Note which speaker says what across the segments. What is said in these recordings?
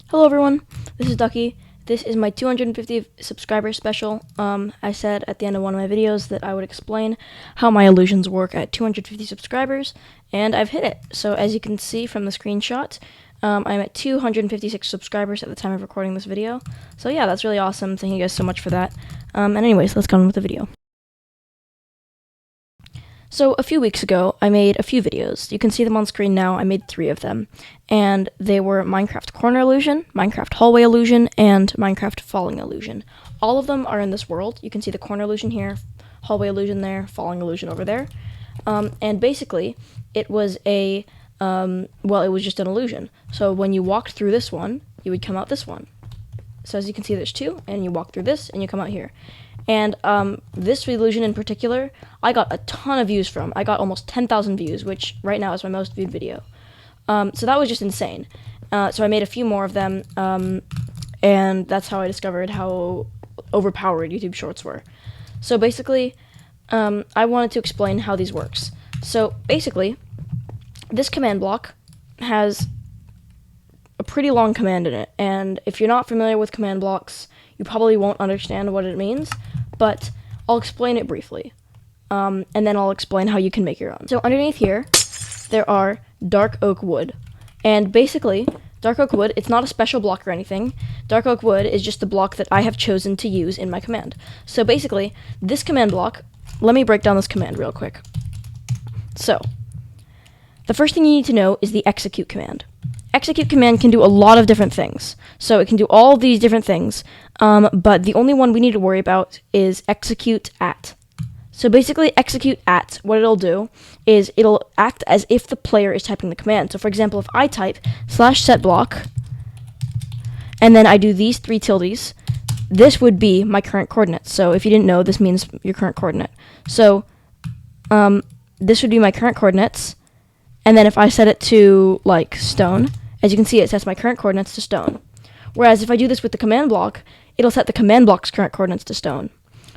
Speaker 1: Hello everyone, this is Dukky. This is my 250 subscriber special. I said at the end of one of my videos that I would explain how my illusions work at 250 subscribers, and I've hit it. So as you can see from the screenshot, I'm at 256 subscribers at the time of recording this video. So yeah, that's really awesome. Thank you guys so much for that. And anyways, let's go on with the video. So a few weeks ago, I made a few videos. You can see them on screen now. I made 3 of them, and they were Minecraft Corner Illusion, Minecraft Hallway Illusion, and Minecraft Falling Illusion. All of them are in this world. You can see the Corner Illusion here, Hallway Illusion there, Falling Illusion over there. And basically, it was it was just an illusion. So when you walked through this one, you would come out this one. So as you can see, there's 2, and you walk through this, and you come out here. And this illusion in particular, I got a ton of views from. I got almost 10,000 views, which right now is my most viewed video. So that was just insane. So I made a few more of them, and that's how I discovered how overpowered YouTube Shorts were. So basically, I wanted to explain how these works. So basically, this command block has a pretty long command in it, and if you're not familiar with command blocks, you probably won't understand what it means, but I'll explain it briefly, and then I'll explain how you can make your own. So underneath here, there are dark oak wood, and basically, dark oak wood, it's not a special block or anything. Dark oak wood is just the block that I have chosen to use in my command. So basically, this command block, let me break down this command real quick. So, the first thing you need to know is the execute command. Execute command can do a lot of different things. So it can do all of these different things, but the only one we need to worry about is execute at. So basically, execute at, what it'll do is it'll act as if the player is typing the command. So for example, if I type /setBlock, and then I do these 3 tildes, this would be my current coordinates. So if you didn't know, this means your current coordinate. So this would be my current coordinates, and then if I set it to, like, stone, as you can see, it sets my current coordinates to stone. Whereas if I do this with the command block, it'll set the command block's current coordinates to stone.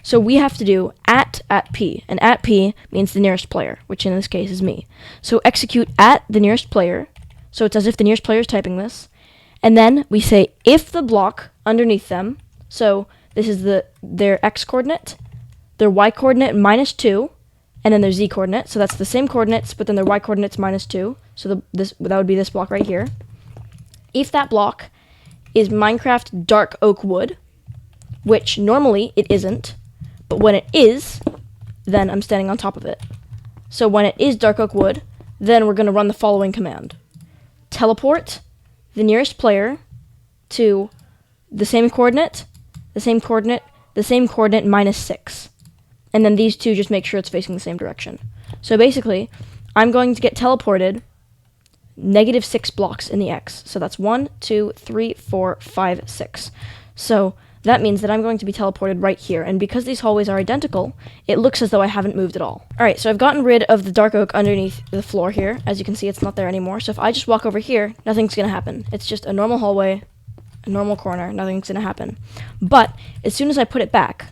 Speaker 1: So we have to do at p, and at p means the nearest player, which in this case is me. So execute at the nearest player, so it's as if the nearest player is typing this, and then we say if the block underneath them, so this is their x coordinate, their y coordinate minus 2, and then their z coordinate, so that's the same coordinates, but then their y coordinates minus 2, so that would be this block right here. If that block is Minecraft Dark Oak Wood, which normally it isn't, but when it is, then I'm standing on top of it. So when it is Dark Oak Wood, then we're going to run the following command. Teleport the nearest player to the same coordinate, the same coordinate minus 6. And then these 2 just make sure it's facing the same direction. So basically, I'm going to get teleported -6 blocks in the x. So that's 1, 2, 3, 4, 5, 6. So that means that I'm going to be teleported right here. And because these hallways are identical, it looks as though I haven't moved at all. Alright, so I've gotten rid of the dark oak underneath the floor here. As you can see, it's not there anymore. So if I just walk over here, nothing's going to happen. It's just a normal hallway, a normal corner, nothing's going to happen. But as soon as I put it back,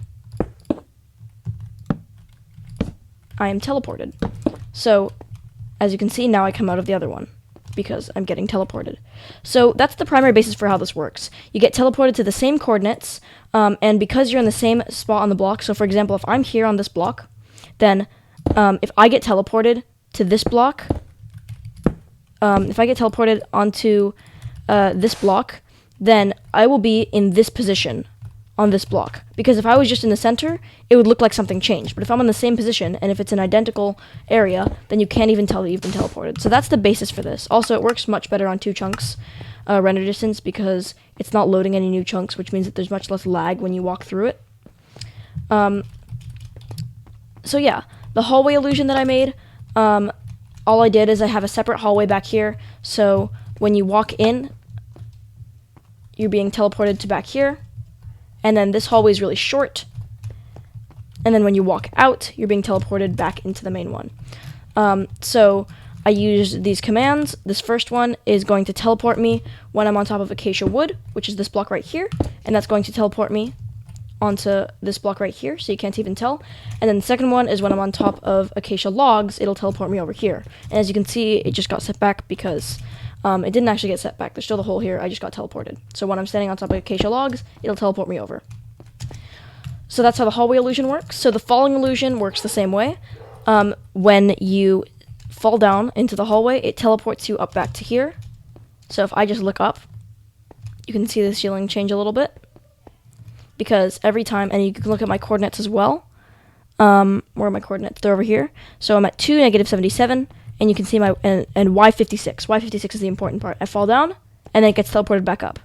Speaker 1: I am teleported. So, as you can see, now I come out of the other one, because I'm getting teleported. So, that's the primary basis for how this works. You get teleported to the same coordinates, and because you're in the same spot on the block, so for example, if I'm here on this block, then if I get teleported to this block, if I get teleported onto this block, then I will be in this position on this block, because if I was just in the center, it would look like something changed. But if I'm in the same position, and if it's an identical area, then you can't even tell that you've been teleported. So that's the basis for this. Also, it works much better on 2 chunks render distance, because it's not loading any new chunks, which means that there's much less lag when you walk through it. So yeah, the hallway illusion that I made, all I did is I have a separate hallway back here, so when you walk in, you're being teleported to back here. And then this hallway is really short. And then when you walk out, you're being teleported back into the main one. So I used these commands. This first one is going to teleport me when I'm on top of acacia wood, which is this block right here. And that's going to teleport me onto this block right here, so you can't even tell. And then the second one is when I'm on top of acacia logs, it'll teleport me over here. And as you can see, it just got set back because It didn't actually get set back. There's still the hole here. I just got teleported. So when I'm standing on top of acacia logs, it'll teleport me over. So that's how the hallway illusion works. So the falling illusion works the same way. When you fall down into the hallway, it teleports you up back to here. So if I just look up, you can see the ceiling change a little bit. Because every time, and you can look at my coordinates as well. Where are my coordinates? They're over here. So I'm at 2, -77, and you can see my, and Y56. Y56 is the important part. I fall down, and then it gets teleported back up.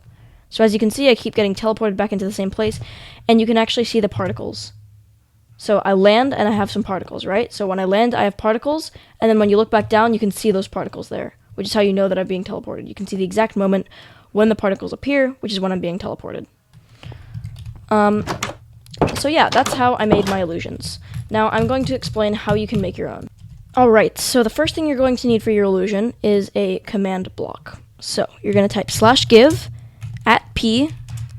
Speaker 1: So as you can see, I keep getting teleported back into the same place, and you can actually see the particles. So I land, and I have some particles, right? So when I land, I have particles, and then when you look back down, you can see those particles there, which is how you know that I'm being teleported. You can see the exact moment when the particles appear, which is when I'm being teleported. So yeah, that's how I made my illusions. Now I'm going to explain how you can make your own. Alright, so the first thing you're going to need for your illusion is a command block. So you're going to type /give @p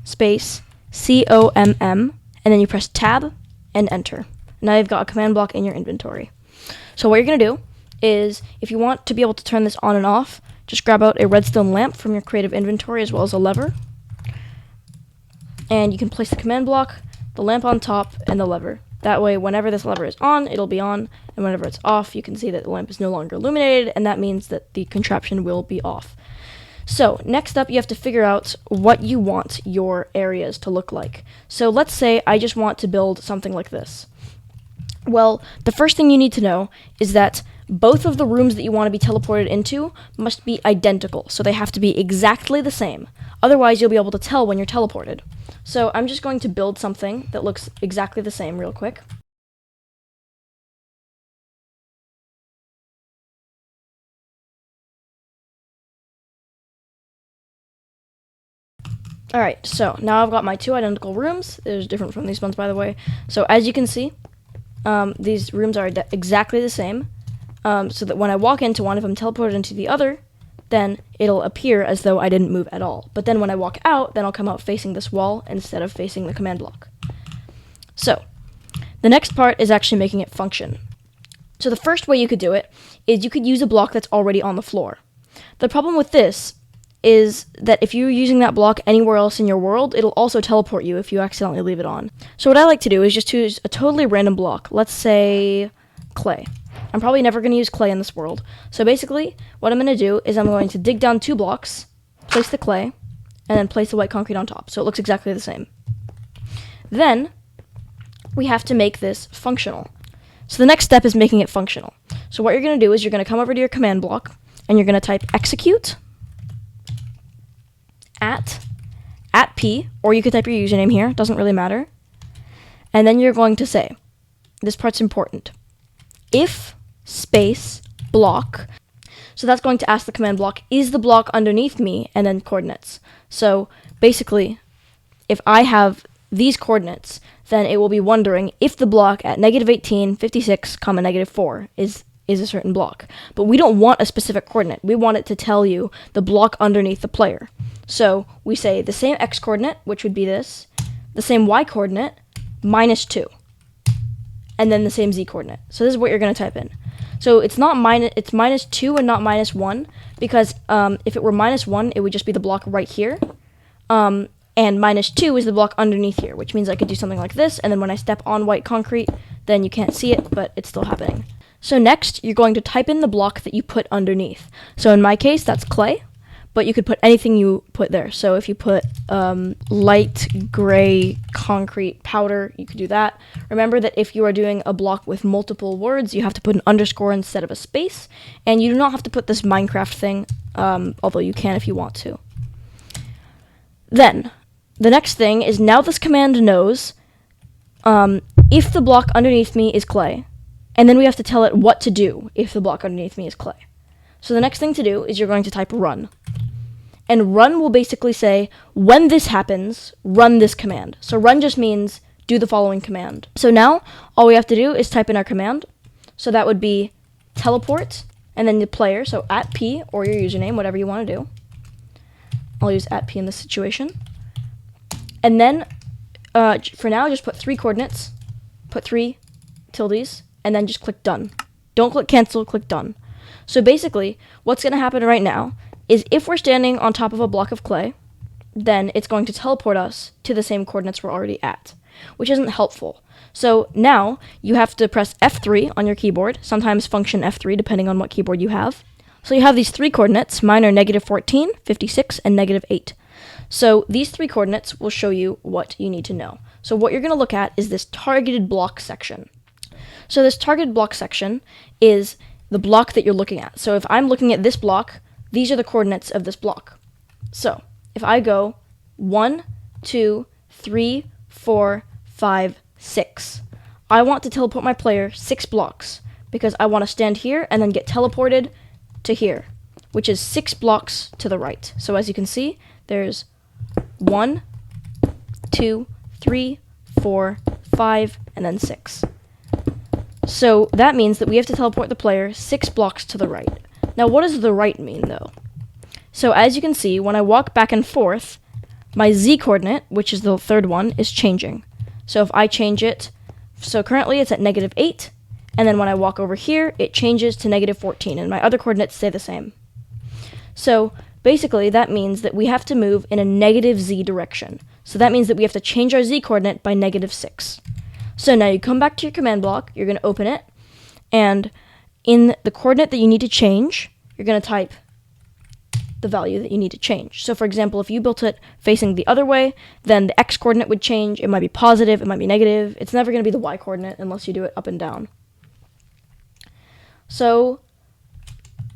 Speaker 1: space COMM, and then you press tab and enter. Now you've got a command block in your inventory. So what you're going to do is, if you want to be able to turn this on and off, just grab out a redstone lamp from your creative inventory as well as a lever. And you can place the command block, the lamp on top, and the lever. That way, whenever this lever is on, it'll be on, and whenever it's off, you can see that the lamp is no longer illuminated, and that means that the contraption will be off. So, next up, you have to figure out what you want your areas to look like. So, let's say I just want to build something like this. Well, the first thing you need to know is that both of the rooms that you want to be teleported into must be identical, so they have to be exactly the same. Otherwise, you'll be able to tell when you're teleported. So I'm just going to build something that looks exactly the same real quick. Alright, so now I've got my 2 identical rooms. They're different from these ones, by the way. So as you can see, these rooms are exactly the same. So that when I walk into one, if I'm teleported into the other, then it'll appear as though I didn't move at all. But then when I walk out, then I'll come out facing this wall instead of facing the command block. So, the next part is actually making it function. So the first way you could do it is you could use a block that's already on the floor. The problem with this is that if you're using that block anywhere else in your world, it'll also teleport you if you accidentally leave it on. So what I like to do is just choose a totally random block. Let's say clay. I'm probably never going to use clay in this world. So basically, what I'm going to do is I'm going to dig down 2 blocks, place the clay, and then place the white concrete on top. So it looks exactly the same. Then, we have to make this functional. So the next step is making it functional. So what you're going to do is you're going to come over to your command block, and you're going to type execute at @p, or you could type your username here, doesn't really matter. And then you're going to say, this part's important, if space block. So that's going to ask the command block, is the block underneath me, and then coordinates. So basically, if I have these coordinates, then it will be wondering if the block at -18, 56, -4 is a certain block. But we don't want a specific coordinate. We want it to tell you the block underneath the player. So we say the same x coordinate, which would be this, the same y coordinate, -2. And then the same z coordinate. So this is what you're going to type in. So it's not it's -2 and not -1, because if it were -1, it would just be the block right here. And -2 is the block underneath here, which means I could do something like this, and then when I step on white concrete, then you can't see it, but it's still happening. So next, you're going to type in the block that you put underneath. So in my case, that's clay, but you could put anything you put there. So if you put light gray concrete powder, you could do that. Remember that if you are doing a block with multiple words, you have to put an underscore instead of a space, and you do not have to put this Minecraft thing, although you can if you want to. Then, the next thing is, now this command knows if the block underneath me is clay, and then we have to tell it what to do if the block underneath me is clay. So the next thing to do is you're going to type run. And run will basically say, when this happens, run this command. So run just means do the following command. So now, all we have to do is type in our command. So that would be teleport, and then the player, so @p, or your username, whatever you want to do. I'll use @p in this situation. And then, for now, just put 3 coordinates, put 3 tildes, and then just click done. Don't click cancel, click done. So basically, what's going to happen right now is if we're standing on top of a block of clay, then it's going to teleport us to the same coordinates we're already at, which isn't helpful. So now you have to press F3 on your keyboard, sometimes function F3 depending on what keyboard you have. So you have these three coordinates. Mine are -14, 56, and -8. So these three coordinates will show you what you need to know. So what you're going to look at is this targeted block section. So this targeted block section is the block that you're looking at. So if I'm looking at this block, these are the coordinates of this block. So if I go 1, 2, 3, 4, 5, 6, I want to teleport my player 6 blocks because I want to stand here and then get teleported to here, which is 6 blocks to the right. So as you can see, there's 1, 2, 3, 4, 5, and then 6. So that means that we have to teleport the player 6 blocks to the right. Now what does the right mean though? So as you can see, when I walk back and forth, my z coordinate, which is the third one, is changing. So if I change it, so currently it's at -8, and then when I walk over here, it changes to -14, and my other coordinates stay the same. So basically that means that we have to move in a negative z direction. So that means that we have to change our z coordinate by -6. So now you come back to your command block, you're going to open it, and in the coordinate that you need to change, you're going to type the value that you need to change. So for example, if you built it facing the other way, then the x coordinate would change. It might be positive, it might be negative. It's never going to be the y coordinate unless you do it up and down. So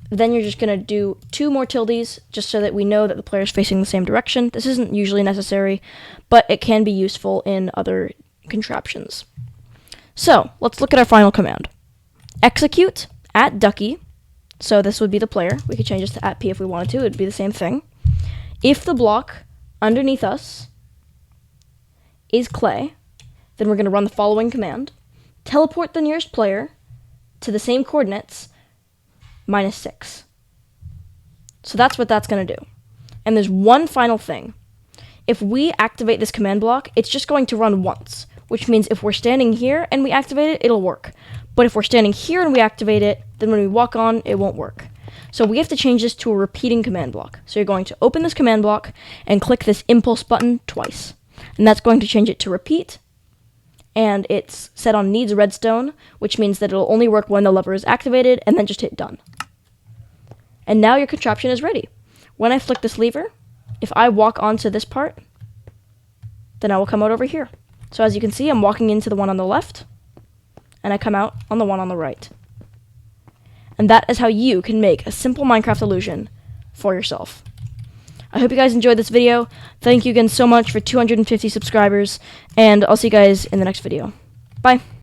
Speaker 1: then you're just going to do 2 more tildes just so that we know that the player is facing the same direction. This isn't usually necessary, but it can be useful in other contraptions. So let's look at our final command. Execute at Dukky. So this would be the player. We could change this to @p if we wanted to. It would be the same thing. If the block underneath us is clay, then we're going to run the following command. Teleport the nearest player to the same coordinates -6. So that's what that's going to do. And there's one final thing. If we activate this command block, it's just going to run once, which means if we're standing here and we activate it, it'll work. But if we're standing here and we activate it, then when we walk on, it won't work. So we have to change this to a repeating command block. So you're going to open this command block and click this impulse button twice. And that's going to change it to repeat. And it's set on needs redstone, which means that it'll only work when the lever is activated, and then just hit done. And now your contraption is ready. When I flick this lever, if I walk onto this part, then I will come out over here. So as you can see, I'm walking into the one on the left, and I come out on the one on the right. And that is how you can make a simple Minecraft illusion for yourself. I hope you guys enjoyed this video. Thank you again so much for 250 subscribers, and I'll see you guys in the next video. Bye!